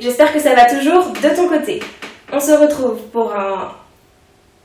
j'espère que ça va toujours de ton côté. On se retrouve pour un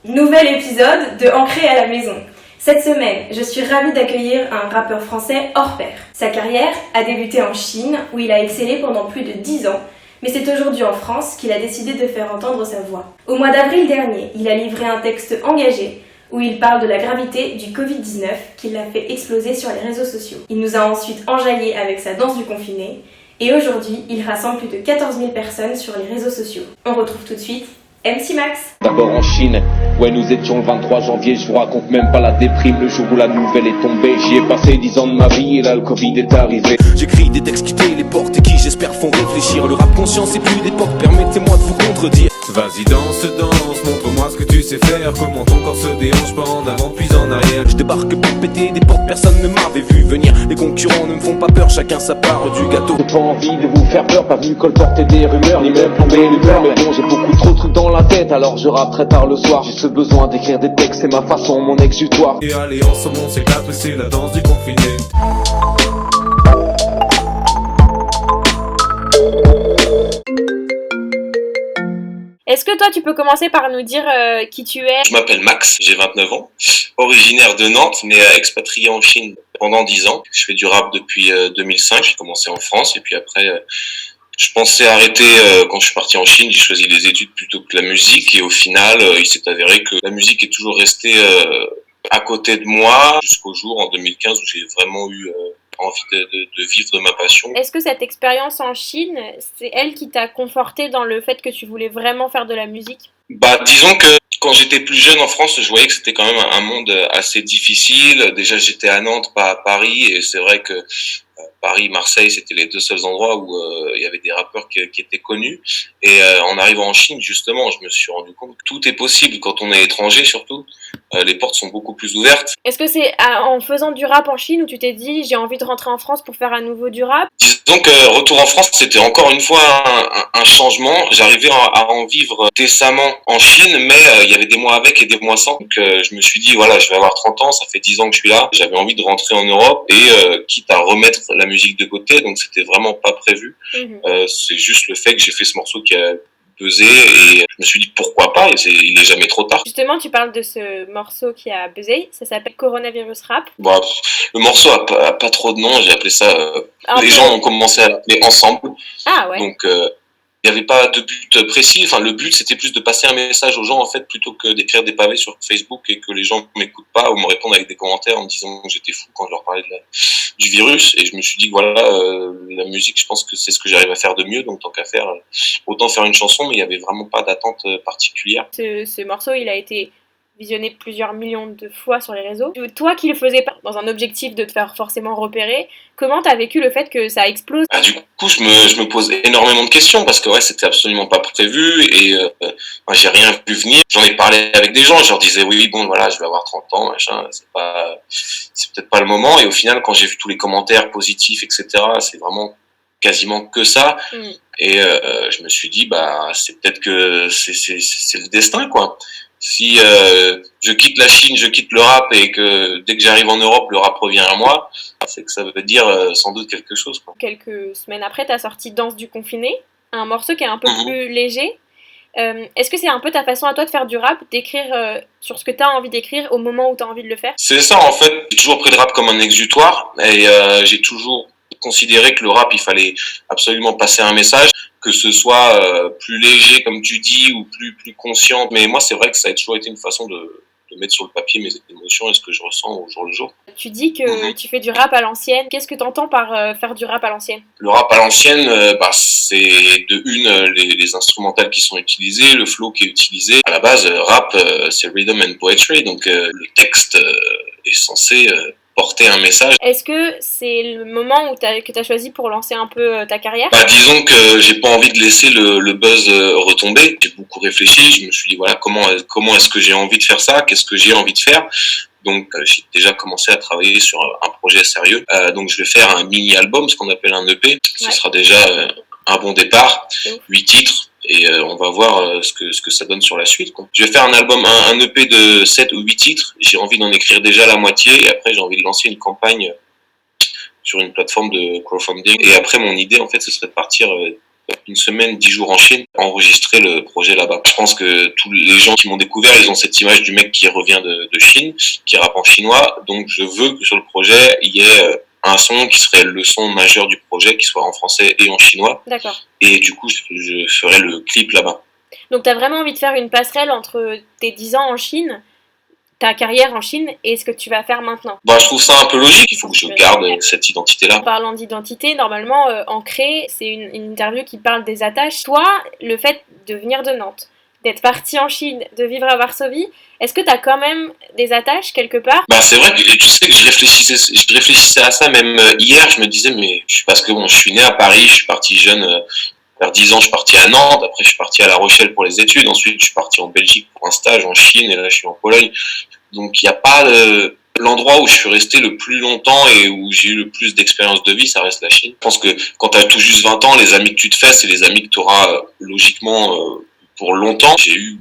nouvel épisode de Ancré à la maison. Cette semaine, je suis ravie d'accueillir un rappeur français hors pair. Sa carrière a débuté en Chine, où il a excellé pendant plus de 10 ans, mais c'est aujourd'hui en France qu'il a décidé de faire entendre sa voix. Au mois d'avril dernier, il a livré un texte engagé où il parle de la gravité du Covid-19 qui l'a fait exploser sur les réseaux sociaux. Il nous a ensuite enjaillé avec sa danse du confiné, et aujourd'hui, il rassemble plus de 14 000 personnes sur les réseaux sociaux. On retrouve tout de suite MC Max. D'abord en Chine, ouais nous étions le 23 janvier, je vous raconte même pas la déprime, le jour où la nouvelle est tombée. J'y ai passé 10 ans de ma vie et là le Covid est arrivé. J'écris des textes qui téléportent et qui j'espère font réfléchir. Le rap conscient c'est plus d'époque, permettez-moi de vous contredire. Vas-y danse, montre-moi ce que tu sais faire. Comment ton corps se déhanche pas en avant puis en arrière. Je débarque pour péter des portes, personne ne m'avait vu venir. Les concurrents ne me font pas peur, chacun sa part du gâteau. J'ai pas envie de vous faire peur, pas venu colporter des rumeurs, ni même plomber l'humeur. Mais bon j'ai beaucoup trop de trucs dans la tête, alors je rappe très tard le soir. J'ai ce besoin d'écrire des textes, c'est ma façon, mon exutoire. Et allez ensemble on s'éclate, mais c'est la danse du confiné. Est-ce que toi, tu peux commencer par nous dire qui tu es ? Je m'appelle Max, j'ai 29 ans, originaire de Nantes, mais expatrié en Chine pendant 10 ans. Je fais du rap depuis 2005, j'ai commencé en France, et puis après, je pensais arrêter quand je suis parti en Chine. J'ai choisi les études plutôt que la musique, et au final, il s'est avéré que la musique est toujours restée à côté de moi, jusqu'au jour, en 2015, où j'ai vraiment eu envie de vivre de ma passion. Est-ce que cette expérience en Chine, c'est elle qui t'a conforté dans le fait que tu voulais vraiment faire de la musique ? Disons que quand j'étais plus jeune en France, je voyais que c'était quand même un monde assez difficile. Déjà, j'étais à Nantes, pas à Paris, et c'est vrai que Paris, Marseille, c'était les deux seuls endroits où il y avait des rappeurs qui étaient connus. Et en arrivant en Chine, justement, je me suis rendu compte que tout est possible quand on est étranger, surtout. Les portes sont beaucoup plus ouvertes. Est-ce que c'est en faisant du rap en Chine où tu t'es dit j'ai envie de rentrer en France pour faire à nouveau du rap ? Disons que retour en France, c'était encore une fois un changement. J'arrivais à en vivre décemment en Chine, mais il y avait des mois avec et des mois sans. Donc je me suis dit, voilà, je vais avoir 30 ans, ça fait 10 ans que je suis là. J'avais envie de rentrer en Europe et quitte à remettre la musique de côté, donc c'était vraiment pas prévu. C'est juste le fait que j'ai fait ce morceau qui a buzzé et je me suis dit pourquoi pas, et il est jamais trop tard. Justement, tu parles de ce morceau qui a buzzé, ça s'appelle Coronavirus Rap. Le morceau a pas trop de nom, j'ai appelé ça... les gens ont commencé à l'appeler Ensemble. Ah ouais. Donc il n'y avait pas de but précis. Enfin, le but c'était plus de passer un message aux gens en fait, plutôt que d'écrire des pavés sur Facebook et que les gens m'écoutent pas ou me répondent avec des commentaires en me disant que j'étais fou quand je leur parlais du virus. Et je me suis dit que voilà, la musique, je pense que c'est ce que j'arrive à faire de mieux, donc tant qu'à faire, autant faire une chanson, mais il n'y avait vraiment pas d'attente particulière. Ce morceau, il a été visionné plusieurs millions de fois sur les réseaux. Toi qui le faisais pas dans un objectif de te faire forcément repérer, comment t'as vécu le fait que ça explose ? Du coup, je me pose énormément de questions parce que ouais, c'était absolument pas prévu et j'ai rien vu venir. J'en ai parlé avec des gens, je leur disais oui, bon voilà, je vais avoir 30 ans, machin, c'est peut-être pas le moment. Et au final, quand j'ai vu tous les commentaires positifs, etc., c'est vraiment quasiment que ça. Et je me suis dit c'est peut-être que c'est le destin, quoi. Si je quitte la Chine, je quitte le rap et que dès que j'arrive en Europe, le rap revient à moi, c'est que ça veut dire sans doute quelque chose, quoi. Quelques semaines après, t'as sorti Danse du confiné, un morceau qui est un peu plus léger. Est-ce que c'est un peu ta façon à toi de faire du rap, d'écrire sur ce que t'as envie d'écrire au moment où t'as envie de le faire ? C'est ça, en fait. J'ai toujours pris le rap comme un exutoire et j'ai toujours considéré que le rap, il fallait absolument passer un message, que ce soit plus léger, comme tu dis, ou plus conscient. Mais moi, c'est vrai que ça a toujours été une façon de mettre sur le papier mes émotions et ce que je ressens au jour le jour. Tu dis que tu fais du rap à l'ancienne. Qu'est-ce que t'entends par faire du rap à l'ancienne ? Le rap à l'ancienne, c'est les instrumentales qui sont utilisées, le flow qui est utilisé. À la base, rap, c'est rhythm and poetry, donc le texte est censé porter un message. Est-ce que c'est le moment que tu as choisi pour lancer un peu ta carrière ? Disons que j'ai pas envie de laisser le buzz retomber. J'ai beaucoup réfléchi, je me suis dit voilà, comment est-ce que j'ai envie de faire ça ? Qu'est-ce que j'ai envie de faire ? Donc j'ai déjà commencé à travailler sur un projet sérieux. Donc je vais faire un mini-album, ce qu'on appelle un EP. Ce sera déjà un bon départ, 8 titres. Et on va voir ce que ça donne sur la suite, quoi. Je vais faire un album, un EP de 7 ou 8 titres. J'ai envie d'en écrire déjà la moitié et après j'ai envie de lancer une campagne sur une plateforme de crowdfunding. Et après mon idée en fait ce serait de partir une semaine, 10 jours en Chine, enregistrer le projet là-bas. Je pense que tous les gens qui m'ont découvert, ils ont cette image du mec qui revient de Chine, qui rappe en chinois. Donc je veux que sur le projet, il y ait un son qui serait le son majeur du projet, qui soit en français et en chinois. D'accord. Et du coup, je ferai le clip là-bas. Donc tu as vraiment envie de faire une passerelle entre tes 10 ans en Chine, ta carrière en Chine, et ce que tu vas faire maintenant. Bah, je trouve ça un peu logique, il faut que je garde cette identité-là. En parlant d'identité, normalement, Ancré, c'est une interview qui parle des attaches. Toi, le fait de venir de Nantes, d'être parti en Chine, de vivre à Varsovie, est-ce que tu as quand même des attaches quelque part? Bah, c'est vrai que tu sais que je réfléchissais à ça même hier, je me disais, mais parce que bon, je suis né à Paris, je suis parti jeune, vers 10 ans, je suis parti à Nantes, après je suis parti à La Rochelle pour les études, ensuite je suis parti en Belgique pour un stage, en Chine, et là je suis en Pologne. Donc il n'y a pas l'endroit où je suis resté le plus longtemps et où j'ai eu le plus d'expérience de vie, ça reste la Chine. Je pense que quand tu as tout juste 20 ans, les amis que tu te fais, c'est les amis que tu auras logiquement pour longtemps. J'ai eu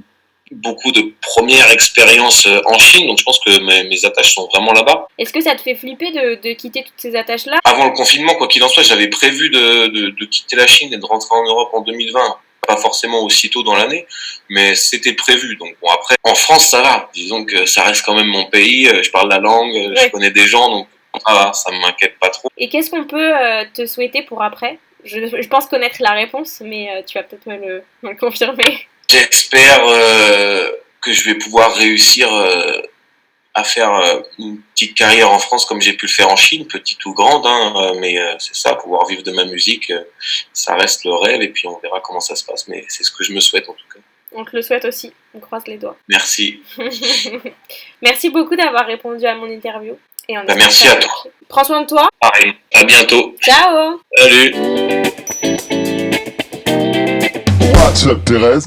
beaucoup de premières expériences en Chine, donc je pense que mes attaches sont vraiment là-bas. Est-ce que ça te fait flipper de quitter toutes ces attaches-là? Avant le confinement, quoi qu'il en soit, j'avais prévu de quitter la Chine et de rentrer en Europe en 2020. Pas forcément aussitôt dans l'année, mais c'était prévu. Donc bon, après, en France, ça va. Disons que ça reste quand même mon pays, je parle la langue, je connais des gens, donc ça ne m'inquiète pas trop. Et qu'est-ce qu'on peut te souhaiter pour après? Je pense connaître la réponse, mais tu vas peut-être me le confirmer. J'espère que je vais pouvoir réussir à faire une petite carrière en France comme j'ai pu le faire en Chine, petite ou grande, hein, mais c'est ça, pouvoir vivre de ma musique, ça reste le rêve et puis on verra comment ça se passe, mais c'est ce que je me souhaite en tout cas. On te le souhaite aussi, on croise les doigts. Merci. Merci beaucoup d'avoir répondu à mon interview. Et merci à toi. Prends soin de toi. Pareil, à bientôt. Ciao. Salut. What's up, Thérèse?